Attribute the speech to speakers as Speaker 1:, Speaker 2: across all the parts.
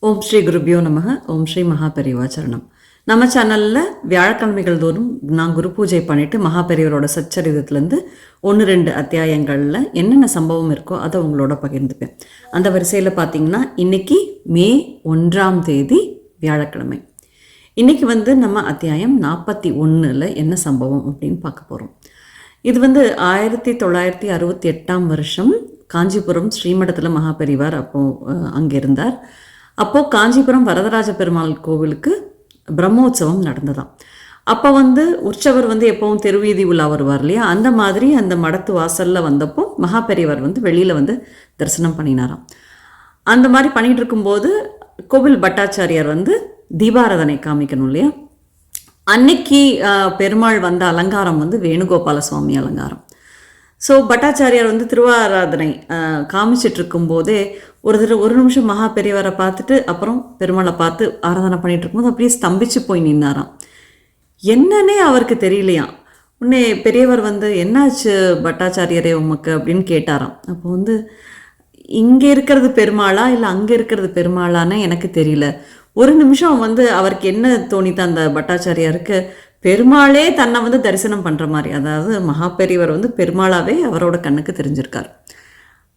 Speaker 1: ஓம் ஸ்ரீ குருபியோ நமக. ஓம் ஸ்ரீ மகாபெரிவா சரணம். நம்ம சேனலில் வியாழக்கிழமைகள் தோறும் நான் குரு பூஜை பண்ணிவிட்டு மகாபெரியவரோட சச்சரிதத்துலேருந்து 1-2 அத்தியாயங்களில் என்னென்ன சம்பவம் இருக்கோ அதை உங்களோட பகிர்ந்துப்பேன். அந்த வரிசையில் பார்த்தீங்கன்னா இன்றைக்கி மே 1ஆம் தேதி வியாழக்கிழமை. இன்றைக்கி நம்ம அத்தியாயம் 41ல் என்ன சம்பவம் அப்படின்னு பார்க்க போகிறோம். இது 1968ஆம் வருஷம் காஞ்சிபுரம் ஸ்ரீமடத்தில் மகாபெரிவார் அப்போது அங்கே இருந்தார். அப்போது காஞ்சிபுரம் வரதராஜ பெருமாள் கோவிலுக்கு பிரம்மோற்சவம் நடந்ததாம். அப்போ உற்சவர் எப்போவும் தெருவீதி உலா வருவார் இல்லையா, அந்த மாதிரி அந்த மடத்து வாசலில் வந்தப்போ மகாபெரிவார் வெளியில் தரிசனம் பண்ணினாராம். அந்த மாதிரி பண்ணிகிட்டு இருக்கும்போது கோவில் பட்டாச்சாரியார் தீபாராதனை காமிக்கணும் இல்லையா. அன்னைக்கு பெருமாள் வந்த அலங்காரம் வேணுகோபால சுவாமி அலங்காரம். ஸோ பட்டாச்சாரியார் திருவாராதனை காமிச்சிட்டு இருக்கும்போதே ஒரு நிமிஷம் மகா பெரியவரை பார்த்துட்டு அப்புறம் பெருமாளை பார்த்து ஆராதனை பண்ணிகிட்டு இருக்கும்போது அப்படியே ஸ்தம்பிச்சு போய் நின்னாராம். என்னன்னே அவருக்கு தெரியலையாம். உடனே பெரியவர் என்னாச்சு பட்டாச்சாரியரே உமக்கு அப்படின்னு கேட்டாராம். அப்போ இங்கே இருக்கிறது பெருமாளா இல்லை அங்கே இருக்கிறது பெருமாளான்னு எனக்கு தெரியல. ஒரு நிமிஷம் அவருக்கு என்ன தோணித்தான் அந்த பட்டாச்சாரியாருக்கு, பெருமாளே தன்னை தரிசனம் பண்ணுற மாதிரி, அதாவது மகாபெரியவர் பெருமாளாவே அவரோட கண்ணுக்கு தெரிஞ்சிருக்கார்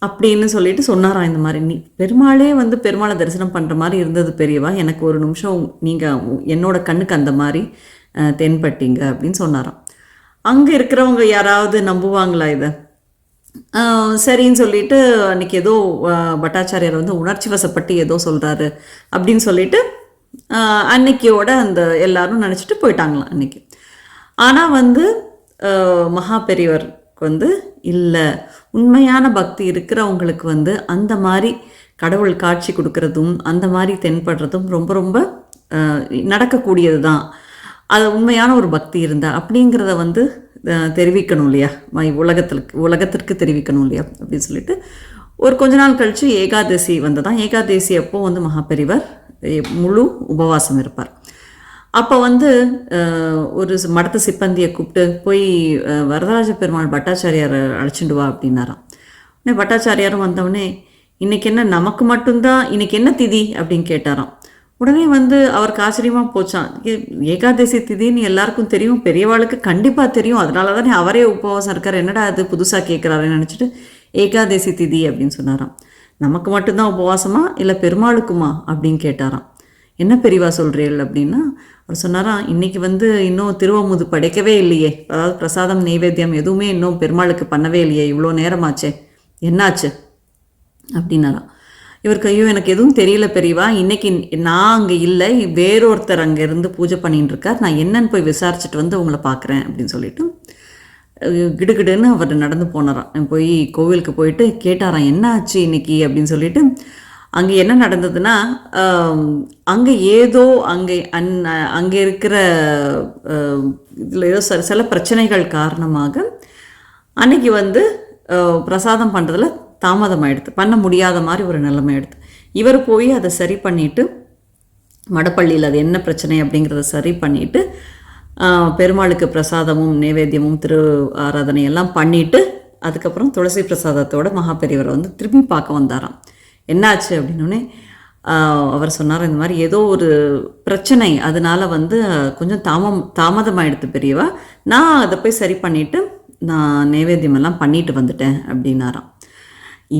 Speaker 1: அப்படின்னு சொல்லிட்டு சொன்னாராம். இந்த மாதிரி நீ பெருமாளே பெருமாளை தரிசனம் பண்ணுற மாதிரி இருந்தது பெரியவா, எனக்கு ஒரு நிமிஷம் நீங்கள் என்னோட கண்ணுக்கு அந்த மாதிரி தென்பட்டீங்க அப்படின்னு சொன்னாராம். அங்கே இருக்கிறவங்க யாராவது நம்புவாங்களா இதை? சரின்னு சொல்லிட்டு அன்றைக்கி ஏதோ பட்டாச்சாரியார் உணர்ச்சி வசப்பட்டு ஏதோ சொல்கிறாரு அப்படின்னு சொல்லிட்டு அன்னைக்கியோட அந்த எல்லாரும் நினச்சிட்டு போயிட்டாங்களாம் அன்னைக்கு. ஆனால் மகாபெரியவருக்கு இல்லை, உண்மையான பக்தி இருக்கிறவங்களுக்கு அந்த மாதிரி கடவுள் காட்சி கொடுக்கறதும் அந்த மாதிரி தென்படுறதும் ரொம்ப ரொம்ப நடக்கக்கூடியது தான். அது உண்மையான ஒரு பக்தி இருந்தால் அப்படிங்கிறத தெரிவிக்கணும் இல்லையா, உலகத்திற்கு தெரிவிக்கணும் இல்லையா அப்படின்னு சொல்லிட்டு ஒரு கொஞ்ச நாள் கழித்து ஏகாதசி வந்ததான். ஏகாதசி அப்போது மகாபெரிவர் முழு உபவாசம் இருப்பார். அப்போ ஒரு மடத்து சிப்பந்தியை கூப்பிட்டு போய் வரதராஜ பெருமாள் பட்டாச்சாரியாரை அழைச்சிட்டு வா அப்படின்னாராம். உடனே பட்டாச்சாரியாரும் வந்தவொடனே இன்றைக்கி என்ன நமக்கு மட்டும்தான் இன்றைக்கி என்ன திதி அப்படின்னு கேட்டாராம். உடனே அவருக்கு ஆச்சரியமாக போச்சான். ஏகாதசி திதின்னு எல்லாருக்கும் தெரியும், பெரியவாளுக்கு கண்டிப்பாக தெரியும், அதனால தானே அவரே உபவாசம் இருக்கார், என்னடா அது புதுசாக கேட்குறாருன்னு நினச்சிட்டு ஏகாதசி திதி அப்படின்னு சொன்னாராம். நமக்கு மட்டும்தான் உபவாசமா இல்லை பெருமாளுக்குமா அப்படின்னு கேட்டாராம். என்ன பெரியவா சொல்கிறீர்கள் அப்படின்னா அவர் சொன்னாராம், இன்றைக்கி இன்னும் திருவமுது படைக்கவே இல்லையே, அதாவது பிரசாதம் நைவேத்தியம் எதுவுமே இன்னும் பெருமாளுக்கு பண்ணவே இல்லையே, இவ்வளோ நேரமாச்சே, என்னாச்சு அப்படின்னாராம். இவருக்கு ஐயோ எனக்கு எதுவும் தெரியல பெரியவா, இன்றைக்கி நான் அங்கே இல்லை, வேறொருத்தர் அங்கேருந்து பூஜை பண்ணின்னு இருக்கார், நான் என்னன்னு போய் விசாரிச்சுட்டு உங்களை பார்க்குறேன் அப்படின்னு சொல்லிட்டு கிடுகிடுன்னு அவர் நடந்து போனாராம். போய் கோவிலுக்கு போயிட்டு கேட்டாராம் என்ன ஆச்சு இன்னைக்கு அப்படின்னு சொல்லிட்டு. அங்கே என்ன நடந்ததுன்னா, அங்கே ஏதோ அங்கே இருக்கிற இதில் ஏதோ சில பிரச்சனைகள் காரணமாக அன்னைக்கு பிரசாதம் பண்ணுறதுல தாமதம் ஆகிடுது, பண்ண முடியாத மாதிரி ஒரு நிலைமை எடுத்து இவர் போய் அதை சரி பண்ணிவிட்டு மடப்பள்ளியில் அது என்ன பிரச்சனை அப்படிங்கிறத சரி பண்ணிவிட்டு பெருமாளுக்கு பிரசாதமும் நைவேத்தியமும் திரு ஆராதனை எல்லாம் பண்ணிவிட்டு அதுக்கப்புறம் துளசி பிரசாதத்தோட மகாபெரியவரை திரும்பி பார்க்க வந்தாராம். என்னாச்சு அப்படின்னோடனே அவர் சொன்னார், இந்த மாதிரி ஏதோ ஒரு பிரச்சனை, அதனால் கொஞ்சம் தாமதமாகிடுது பெரியவா, நான் அதை போய் சரி பண்ணிவிட்டு நான் நைவேத்தியமெல்லாம் பண்ணிட்டு வந்துட்டேன் அப்படின்னாராம்.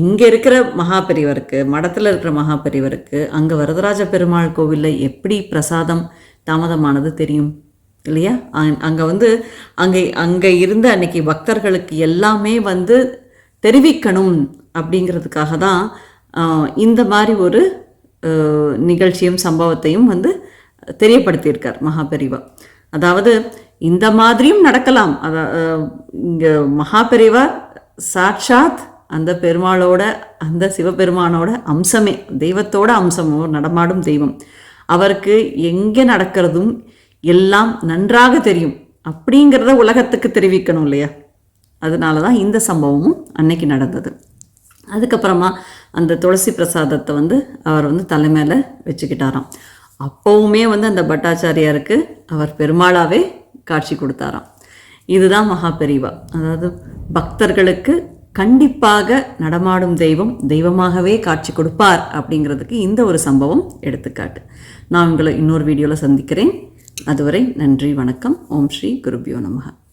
Speaker 1: இங்கே இருக்கிற மகாபெரியவருக்கு, மடத்தில் இருக்கிற மகாபெரியவருக்கு அங்கே வரதராஜ பெருமாள் கோவிலில் எப்படி பிரசாதம் தாமதமானது தெரியும் இல்லையா. அங்கே இருந்த அன்னைக்கு பக்தர்களுக்கு எல்லாமே தெரிவிக்கணும் அப்படிங்கிறதுக்காக தான் இந்த மாதிரி ஒரு நிகழ்ச்சியும் சம்பவத்தையும் தெரியப்படுத்தியிருக்கார் மகாபெரிவா. அதாவது இந்த மாதிரியும் நடக்கலாம். இங்கே மகாபெரிவா சாட்சாத் அந்த பெருமாளோட, அந்த சிவபெருமானோட அம்சமே, தெய்வத்தோட அம்சமோ, நடமாடும் தெய்வம், அவருக்கு எங்கே நடக்கிறதும் எல்லாம் நன்றாக தெரியும் அப்படிங்கிறத உலகத்துக்கு தெரிவிக்கணும் இல்லையா. அதனால தான் இந்த சம்பவமும் அன்னைக்கு நடந்தது. அதுக்கப்புறமா அந்த துளசி பிரசாதத்தை அவர் தலைமையில் வச்சுக்கிட்டாராம். அப்போவுமே அந்த பட்டாச்சாரியாருக்கு அவர் பெருமாளாவே காட்சி கொடுத்தாராம். இதுதான் மகாபெரிவா, அதாவது பக்தர்களுக்கு கண்டிப்பாக நடமாடும் தெய்வம் தெய்வமாகவே காட்சி கொடுப்பார் அப்படிங்கிறதுக்கு இந்த ஒரு சம்பவம் எடுத்துக்காட்டு. நான் உங்களை இன்னொரு வீடியோவில் சந்திக்கிறேன். அதுவரை நன்றி, வணக்கம். ஓம் ஸ்ரீ குருபியோ நமஹ.